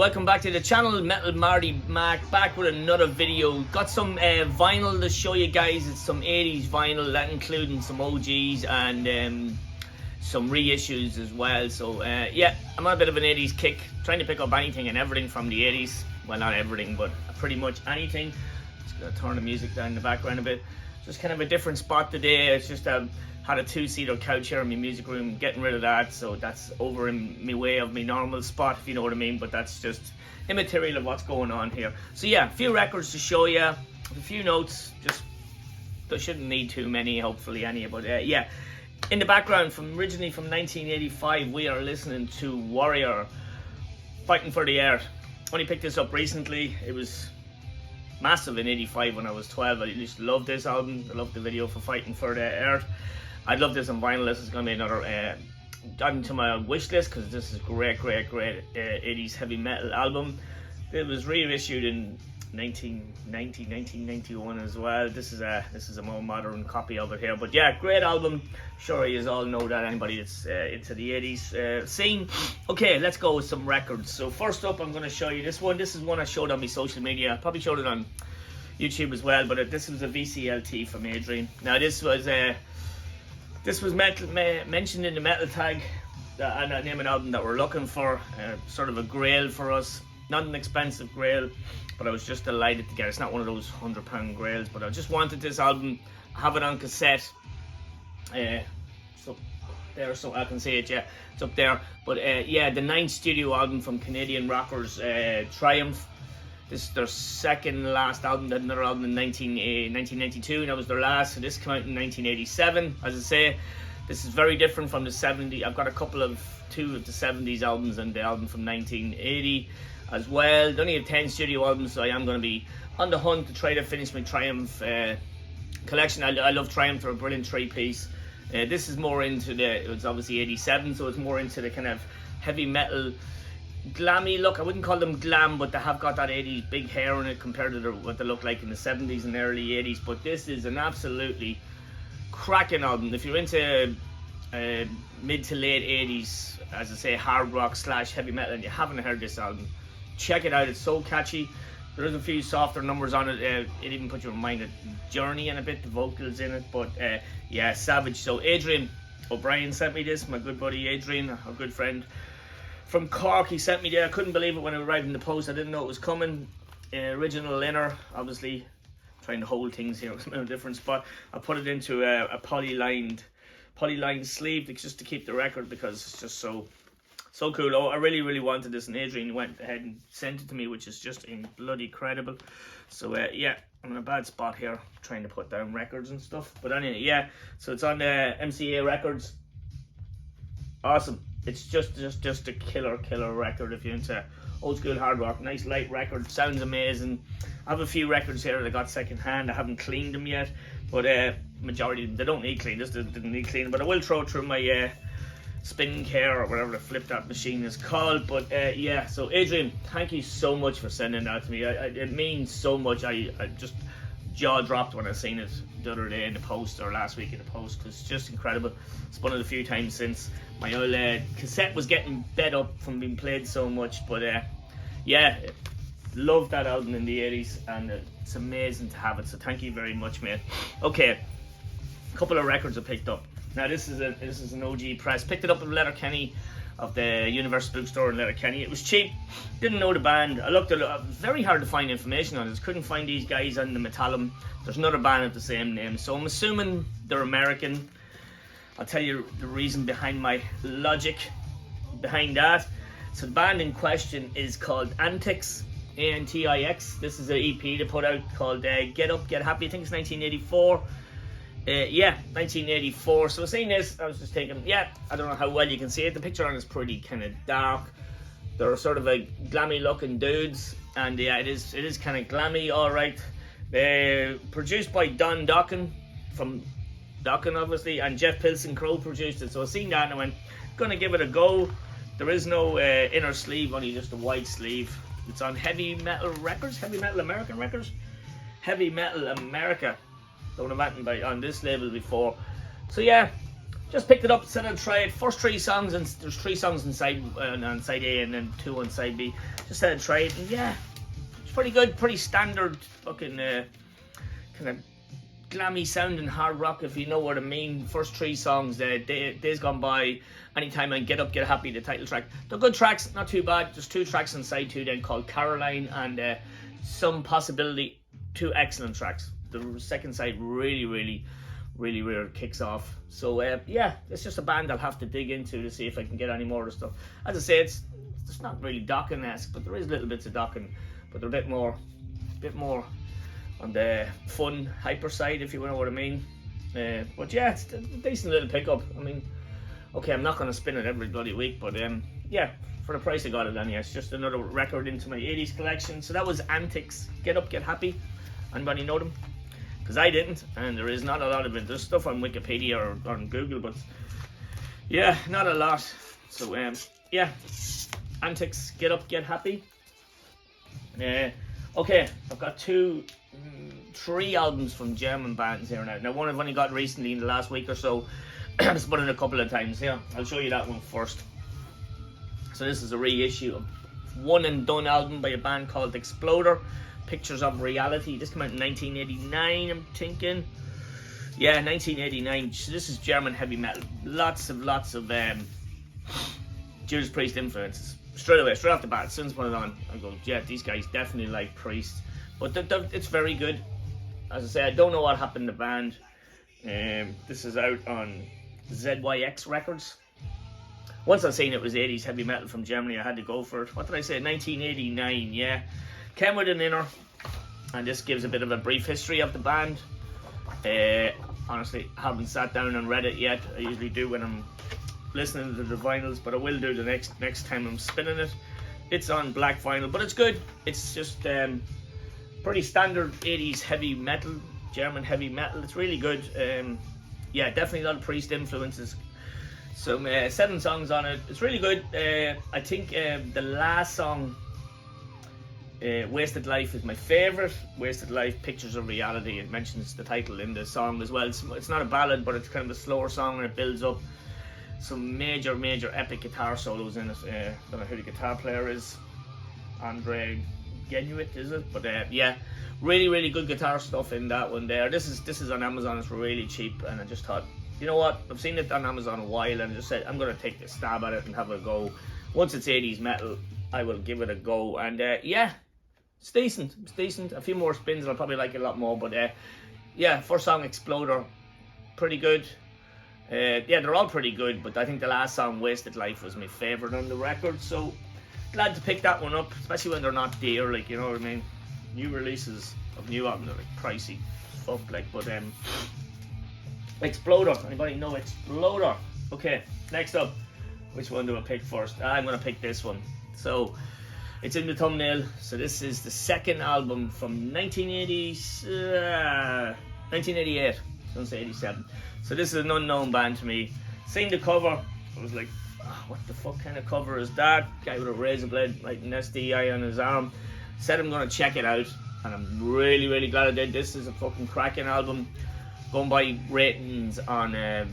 welcome back to the channel. Metal Marty Mac back with another video. Got some vinyl to show you guys. It's some 80s vinyl, that including some OGs and some reissues as well. So yeah, I'm on a bit of an 80s kick, trying to pick up anything and everything from the 80s. Well, not everything, but pretty much anything. Just gonna turn the music down in the background a bit. Just kind of a different spot today. It's just had a two-seater couch here in my music room, getting rid of that, so that's over in my way of my normal spot, if you know what I mean, but that's just immaterial of what's going on here. So yeah, a few records to show you, a few notes, just, there shouldn't need too many, hopefully, any, but yeah. In the background, originally from 1985, we are listening to Warrior, Fighting for the Earth. Only picked this up recently. It was massive in 85 when I was 12. I just loved this album. I loved the video for Fighting for the Earth. I'd love this on vinyl. This is going to be another adding to my wish list, because this is great 80s heavy metal album. It was reissued in 1991 as well. This is a more modern copy of it here, but yeah, great album. Sure, you all know that, anybody that's into the 80s scene. Okay, let's go with some records. So first up, I'm going to show you this one. This is one I showed on my social media. I probably showed it on YouTube as well, but this was a VCLT from Adrian. Now this was mentioned in the metal tag, and that name and album that we're looking for, sort of a grail for us. Not an expensive grail, but I was just delighted to get it. It's not one of those £100 grails, but I just wanted this album. I have it on cassette. So there, so I can see it, yeah, it's up there. But yeah, the 9th studio album from Canadian rockers, Triumph. This is their second last album. They had another album in 1992, and that was their last. So this came out in 1987. As I say, this is very different from the 70s. I've got two of the 70s albums and the album from 1980 as well. They only have 10 studio albums, so I am going to be on the hunt to try to finish my Triumph collection. I love Triumph. They're a brilliant 3-piece. This is more into it's obviously 87, so it's more into the kind of heavy metal, glammy look. I wouldn't call them glam, but they have got that 80s big hair in it compared to what they look like in the 70s and early 80s. But this is an absolutely cracking album. If you're into mid to late 80s, as I say, hard rock / heavy metal, and you haven't heard this album, check it out. It's so catchy. There is a few softer numbers on it. It even puts you in mind of Journey and a bit, the vocals in it. But yeah, savage. So Adrian O'Brien sent me this, my good buddy Adrian, a good friend from Cork. He sent me there. I couldn't believe it when it arrived in the post. I didn't know it was coming. Original inner, obviously trying to hold things here. I'm in a different spot. I put it into a poly-lined sleeve just to keep the record, because it's just so cool. Oh, I really wanted this, and Adrian went ahead and sent it to me, which is just bloody credible. So yeah, I'm in a bad spot here trying to put down records and stuff. But anyway, yeah, so it's on MCA Records. Awesome. It's just a killer record if you're into old school hard rock. Nice light record, sounds amazing. I have a few records here that I got second hand. I haven't cleaned them yet, but majority of them, they don't need clean. This didn't need cleaning, but I will throw it through my spin care or whatever the flip that machine is called. But yeah, so Adrian, thank you so much for sending that to me. It means so much. I just jaw dropped when I seen it the other day in the post, or last week in the post, because it's just incredible. Spun it a few times since. My old cassette was getting bed up from being played so much, but yeah, loved that album in the 80s, and it's amazing to have it, so thank you very much, mate. Okay, a couple of records I picked up. Now this is an OG press. Picked it up in Letterkenny, of the Universal Bookstore in Letterkenny. It was cheap. Didn't know the band. I looked at it. Very hard to find information on it. Couldn't find these guys on the Metallum. There's another band of the same name, so I'm assuming they're American. I'll tell you the reason behind my logic behind that. So the band in question is called Antics, A-N-T-I-X. This is an EP they put out called Get Up, Get Happy. I think it's 1984. Yeah, 1984. So seeing this, I was just thinking, yeah, I don't know how well you can see it. The picture on it is pretty kind of dark. They're sort of like glammy looking dudes, and yeah, it is kind of glammy, all right. They're produced by Don Dokken from Dokken, obviously, and Jeff Pilson Crow produced it. So I seen that and I went, gonna give it a go. There is no inner sleeve, only just a white sleeve. It's on Heavy Metal Records, Heavy Metal American Records, Heavy Metal America. Don't have anything on this label before. So yeah, just picked it up, said I'd try it. First 3 songs, and there's 3 songs on side A and then 2 on side B. Just said I'd try it, and yeah, it's pretty good, pretty standard fucking kind of glammy sounding hard rock, if you know what I mean. First 3 songs, Days Gone By, Anytime, and Get Up, Get Happy, the title track. They're good tracks, not too bad. There's 2 tracks on side 2 then called Caroline and Some Possibility. 2 excellent tracks. The second side really kicks off. So yeah, it's just a band I'll have to dig into to see if I can get any more of the stuff. As I say, it's not really Dokken-esque, but there is little bits of Dokken, but they're a bit more on the fun hyper side, if you know what I mean. But yeah, it's a decent little pickup. I mean, okay, I'm not going to spin it every bloody week, but yeah, for the price I got it anyway. It's just another record into my 80s collection. So that was Antics, Get Up, Get Happy. Anybody know them? Because I didn't, and there is not a lot of it. There's stuff on Wikipedia or on Google, but yeah, not a lot. So yeah, Antics, Get Up, Get Happy. Okay, I've got 3 albums from German bands here now. Now, one I've only got recently in the last week or so. I've spun it a couple of times. Yeah, I'll show you that one first. So this is a reissue of One and Done album by a band called Exploder. Pictures of Reality. This came out in 1989, I'm thinking. Yeah, 1989. So this is German heavy metal. Lots of Judas Priest influences. Straight off the bat, as soon as I put it on, I go, yeah, these guys definitely like Priest. But it's very good. As I say, I don't know what happened to the band. This is out on ZYX Records. Once I seen it was 80s heavy metal from Germany, I had to go for it. What did I say? 1989, yeah. Came with an inner, and this gives a bit of a brief history of the band. Honestly, haven't sat down and read it yet. I usually do when I'm listening to the vinyls, but I will do the next time I'm spinning it. It's on black vinyl, but it's good. It's just pretty standard 80s heavy metal, German heavy metal. It's really good. Yeah, definitely a lot of Priest influences. Some 7 songs on it. It's really good. I think the last song, Wasted Life, is my favourite. Wasted Life, Pictures of Reality. It mentions the title in the song as well. It's not a ballad, but it's kind of a slower song, and it builds up some major epic guitar solos in it. Don't know who the guitar player is. Andre Genuit, is it? But yeah, really good guitar stuff in that one there. This is on Amazon. It's really cheap, and I just thought, you know what, I've seen it on Amazon a while, and I just said I'm going to take a stab at it and have a go. Once it's 80s metal, I will give it a go. And yeah, it's decent. A few more spins and I'll probably like it a lot more. But yeah, first song, Exploder, pretty good. Yeah, they're all pretty good, but I think the last song, Wasted Life, was my favourite on the record. So glad to pick that one up, especially when they're not dear, like, you know what I mean. New releases of new albums are like pricey fuck, like. But Exploder, anybody know Exploder? Okay, next up, which one do I pick first? I'm gonna pick this one. So it's in the thumbnail. So this is the second album from 1988. I was gonna say 87. So this is an unknown band to me. Seen the cover, I was like, oh, what the fuck kind of cover is that? Guy with a razor blade, like an SDI on his arm. Said I'm gonna check it out, and I'm really glad I did. This is a fucking cracking album. Going by ratings on the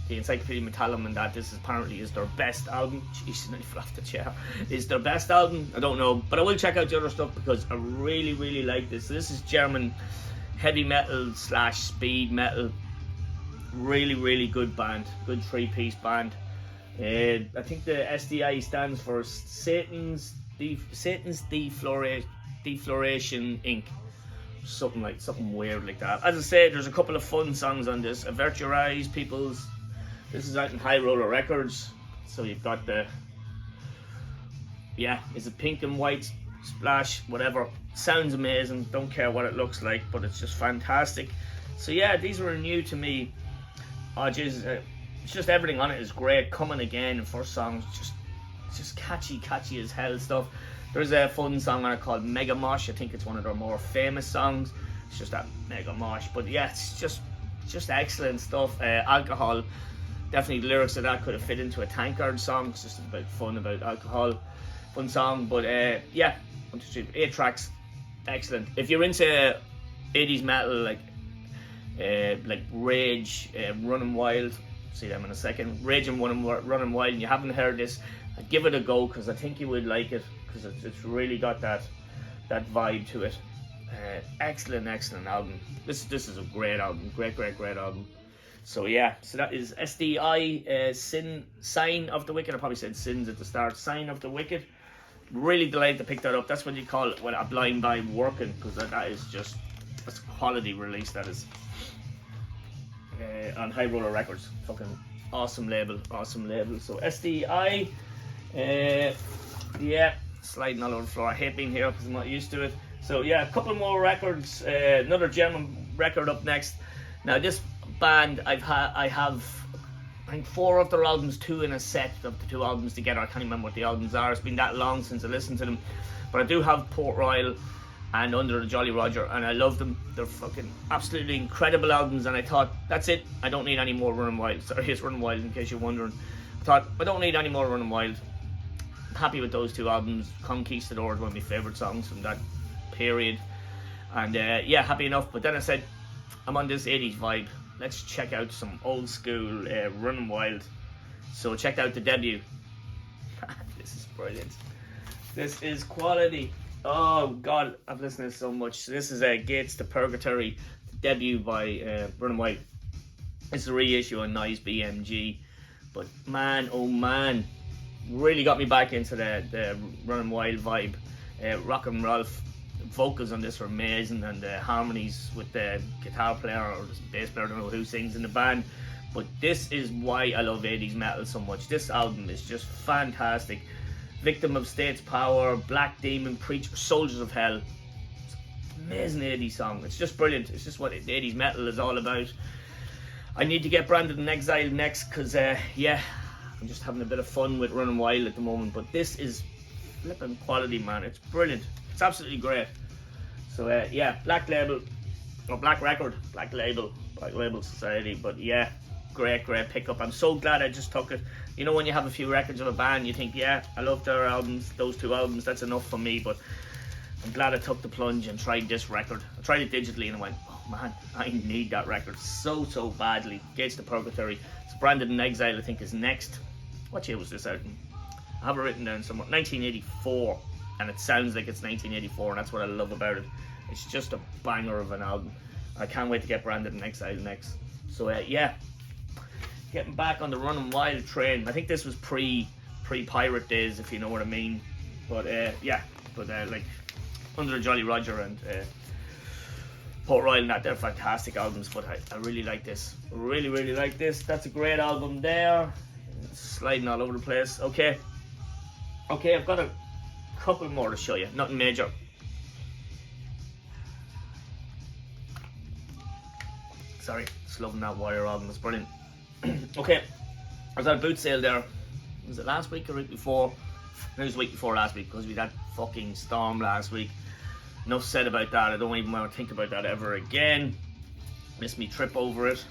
Encyclopedia Metallum and that, this apparently is their best album. Jeez, I fell off the chair. Is their best album? I don't know, but I will check out the other stuff because I really like this. So this is German heavy metal / speed metal. Really good band, good 3-piece band. I think the SDI stands for Satan's Defloration Inc. Something weird like that. As I said, there's a couple of fun songs on this. Avert Your Eyes, Peoples. This is out in High Roller Records. So you've got the, yeah, is it pink and white splash, whatever. Sounds amazing. Don't care what it looks like, but it's just fantastic. So yeah, these were new to me. Oh Jesus, it's just everything on it is great. Coming Again, first song, just catchy as hell stuff. There's a fun song on it called Mega Mosh. I think it's one of their more famous songs. It's just that Mega Mosh. But yeah, it's just excellent stuff. Alcohol, definitely the lyrics of that could have fit into a tankard song. It's just about fun, about alcohol. Fun song. But yeah, 1, 2, 3, 8 tracks. Excellent. If you're into 80s metal, like Rage, Running Wild, see them in a second. Raging Running Wild, and you haven't heard this, give it a go, because I think you would like it, because it's really got that vibe to it. Excellent album. This is a great album, great album. So yeah, so that is SDI, Sign of the Wicked. I probably said Sins at the start. Sign of the Wicked. Really delighted to pick that up. That's what you call it, when a blind vibe working, because that is just, that's a quality release, that is. On High Roller Records, fucking awesome label. So SDI, yeah, sliding all over the floor. I hate being here because I'm not used to it. So yeah, a couple more records. Another German record up next. Now this band, I have I think 4 of their albums, 2 in a set of the 2 albums together. I can't remember what the albums are. It's been that long since I listened to them, but I do have Port Royal and Under the Jolly Roger, and I love them. They're fucking absolutely incredible albums, and I thought, that's it, I don't need any more Running Wild. Sorry, it's Running Wild in case you're wondering. I thought, I don't need any more Running Wild. I'm happy with those 2 albums. Conquistador is one of my favourite songs from that period, and yeah, happy enough. But then I said, I'm on this 80s vibe, let's check out some old school Running Wild. So I checked out the debut. This is brilliant. This is quality. Oh god, I've listened to this so much. So this is Gates to Purgatory, debut by Running Wild. It's a reissue on Nice BMG, but man, oh man, really got me back into the Running Wild vibe. Rock and Ralph vocals on this are amazing, and the harmonies with the guitar player or the bass player, I don't know who sings in the band, but this is why I love 80s metal so much. This album is just fantastic. Victim of State's Power, Black Demon, Preacher, Soldiers of Hell. It's an amazing 80s song. It's just brilliant. It's just what 80s metal is all about. I need to get Branded in Exile next, because yeah, I'm just having a bit of fun with Running Wild at the moment, but this is flipping quality, man. It's brilliant. It's absolutely great. So yeah, Black Label, or Black Record, Black Label Society, but yeah, great pickup. I'm so glad I just took it. You know, when you have a few records of a band, you think, yeah, I love their albums, those 2 albums, that's enough for me, but I'm glad I took the plunge and tried this record. I tried it digitally and I went, oh man, I need that record so badly. Gates to Purgatory. So Branded in Exile, I think, is next. What year was this out in? I have it written down somewhere. 1984, and it sounds like it's 1984, and that's what I love about it. It's just a banger of an album. I can't wait to get Branded in Exile next. So yeah, getting back on the Running Wild train. I think this was pre-pirate days, if you know what I mean. But yeah, but like Under the Jolly Roger and Port Royal and that, they're fantastic albums, but I really like this. Really like this. That's a great album there. Sliding all over the place. Okay, I've got a couple more to show you. Nothing major. Sorry, just loving that Wire album. It's brilliant. Okay, I was at a boot sale there. Was it last week or week before? It was the week before last week, because we had that fucking storm last week. Enough said about that. I don't even want to think about that ever again. Missed me trip over it.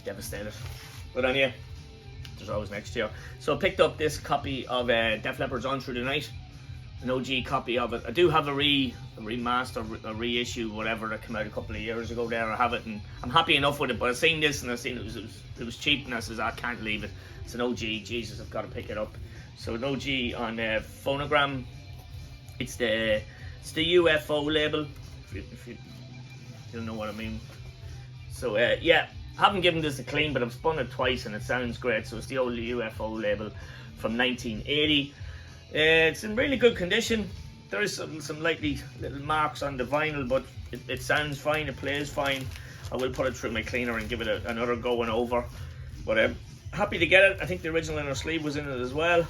Devastated. But anyway, there's always next year. So I picked up this copy of Def Leppard's On Through the Night. An OG copy of it. I do have a remaster, a reissue, whatever, that came out a couple of years ago there. I have it, and I'm happy enough with it, but I've seen this and I've seen it was cheap, and I says, I can't leave it. It's an OG, Jesus, I've got to pick it up. So an OG on Phonogram. It's the UFO label, if you don't know what I mean. So yeah, I haven't given this a clean, but I've spun it twice and it sounds great. So it's the old UFO label from 1980. It's in really good condition. There is some likely little marks on the vinyl, but it sounds fine, it plays fine. I will put it through my cleaner and give it another going over. But I'm happy to get it. I think the original inner sleeve was in it as well.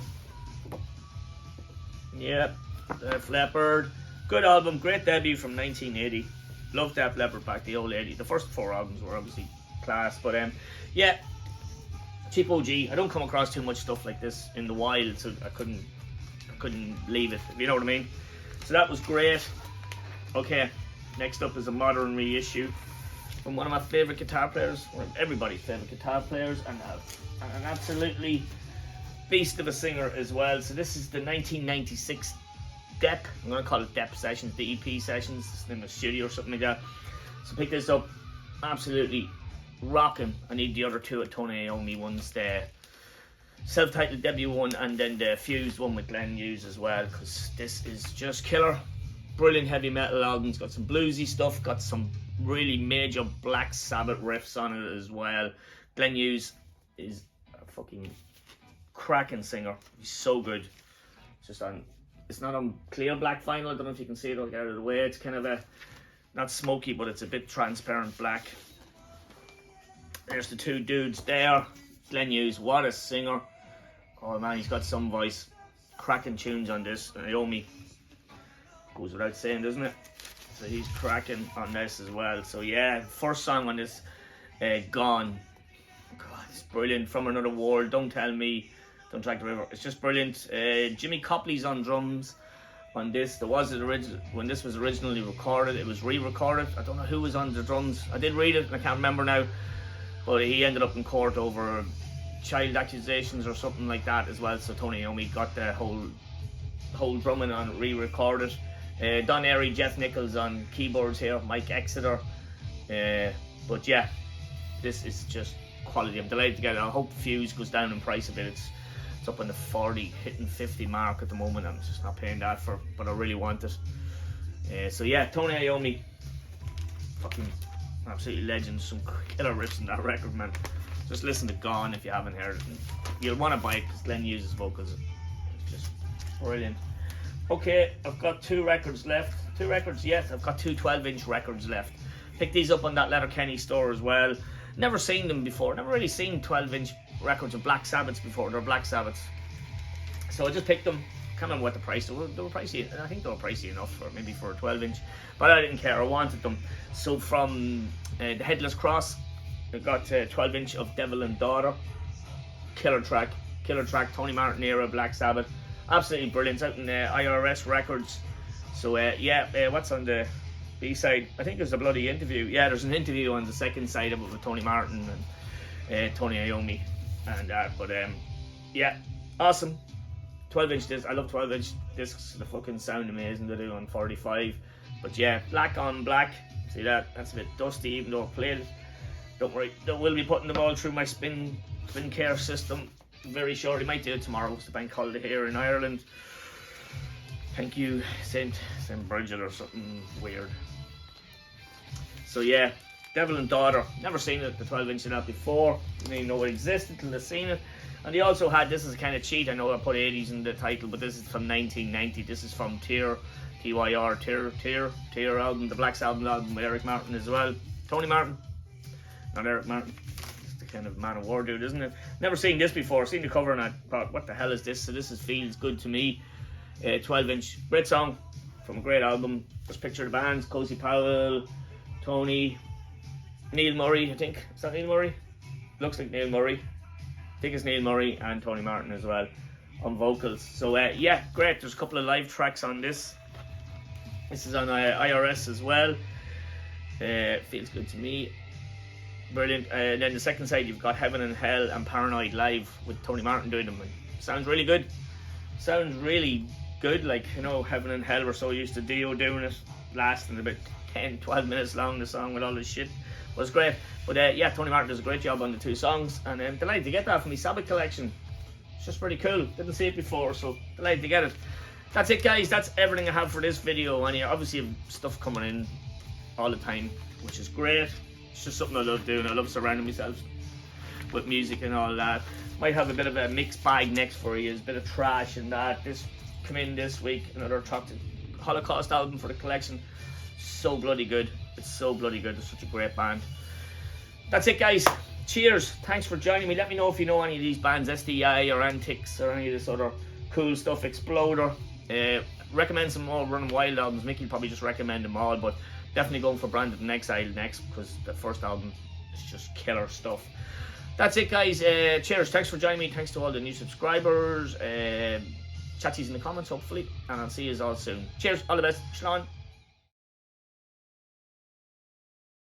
Yeah, Def Leppard. Good album, great debut from 1980. Love Def Leppard back the old 80s. The first 4 albums were obviously class, but yeah, cheap OG. I don't come across too much stuff like this in the wild, so I couldn't leave it, if you know what I mean. So that was great. Okay, next up is a modern reissue from one of my favourite guitar players, one of everybody's favourite guitar players, and an absolutely beast of a singer as well. So this is the 1996 Depp. I'm going to call it Depp Sessions, the EP Sessions. It's in the studio or something like that. So pick this up. Absolutely rocking. I need the other two at Tony Iommi ones, the self-titled debut one and then the Fused one with Glenn Hughes as well, because this is just killer. Brilliant heavy metal albums, got some bluesy stuff, got some really major Black Sabbath riffs on it as well. Glenn Hughes is a fucking cracking singer. He's so good. It's not on clear black vinyl. I don't know if you can see it. I'll get out of the way. It's kind of a, not smoky, but it's a bit transparent black. There's the two dudes there. Glenn Hughes, what a singer. Oh man, he's got some voice. Cracking tunes on this. And Iommi, goes without saying, doesn't it? So he's cracking on this as well. So yeah, first song on this, Gone. God, it's brilliant. From Another World, Don't Tell Me, Don't Track the River. It's just brilliant. Jimmy Copley's on drums on this. There was an original, when this was originally recorded, it was re-recorded. I don't know who was on the drums. I did read it and I can't remember now. But he ended up in court over child accusations or something like that as well. So Tony Iommi got the whole drumming on re-recorded. Don Airy, Jeff Nichols on keyboards here, Mike Exeter. But yeah, this is just quality. I'm delighted to get it. I hope Fuse goes down in price a bit. It's up on the 40, hitting 50 mark at the moment. I'm just not paying that for, but I really want it. So yeah, Tony Iommi, fucking absolutely legend. Some killer riffs in that record, man. Just listen to Gone if you haven't heard it. You'll want to buy it because Glenn Hughes' vocals, it's just brilliant. Okay, I've got two records left. Two records, yes, I've got two 12-inch records left. Picked these up on that Letterkenny store as well. Never seen them before. Never really seen 12-inch records of Black Sabbaths before. They're Black Sabbaths. So I just picked them. Can't remember what the price. They were pricey. I think they were pricey enough for maybe for a 12-inch. But I didn't care. I wanted them. So from the Headless Cross, I got 12-inch of Devil and Daughter. Killer track. Tony Martin era Black Sabbath. Absolutely brilliant. It's out in IRS Records. So yeah, what's on the B-side? I think there's a bloody interview. Yeah, there's an interview on the second side of it with Tony Martin and Tony Iommi and that. But yeah, awesome. 12-inch disc. I love 12-inch discs. The fucking sound amazing to do on 45. But yeah, black on black. See that? That's a bit dusty even though I played it. Don't worry, I will be putting them all through my spin care system very shortly. Might do it tomorrow. It's the bank holiday here in Ireland. Thank you, Saint Bridget or something weird. So yeah, Devil and Daughter. Never seen it, the 12-inch of that before. Didn't even know it existed until I seen it. And they also had, this is a kind of cheat, I know I put 80s in the title, but this is from 1990. This is from Tyr, T-Y-R, Tyr album, the Black Sabbath album with Eric Martin as well. Tony Martin, not Eric Martin. It's the kind of Man of War dude, isn't it? Never seen this before. Seen the cover and I thought, what the hell is this? So this feels good to me. 12-inch, great song from a great album. Just picture the bands: Cozy Powell, Tony, Neil Murray. I think is that Neil Murray? Looks like Neil Murray. I think it's Neil Murray and Tony Martin as well on vocals. So yeah, great. There's a couple of live tracks on this. This is on IRS as well. Feels good to me. Brilliant. And then the second side, you've got Heaven and Hell and Paranoid live with Tony Martin doing them. And sounds really good. Sounds really good. Like, you know, Heaven and Hell, we're so used to Dio doing it, lasting about 10-12 minutes long, the song with all this shit. Was great. But yeah, Tony Martin does a great job on the two songs, and I'm delighted to get that from my Sabbath collection. It's just pretty cool. Didn't see it before, so delighted to get it. That's it, guys. That's everything I have for this video. And yeah, obviously have stuff coming in all the time, which is great. It's just something I love doing. I love surrounding myself with music and all that. Might have a bit of a mixed bag next for you. A bit of trash and that. This come in this week. Another Holocaust album for the collection. So bloody good. It's so bloody good. It's such a great band. That's it, guys. Cheers. Thanks for joining me. Let me know if you know any of these bands, SDI or Antics or any of this other cool stuff, Exploder. Recommend some more Running Wild albums. Mickey will probably just recommend them all, but definitely going for Branded and Exiled next because the first album is just killer stuff. That's it, guys. Cheers. Thanks for joining me. Thanks to all the new subscribers. Chat to you in the comments, hopefully, and I'll see you all soon. Cheers. All the best. Shalom.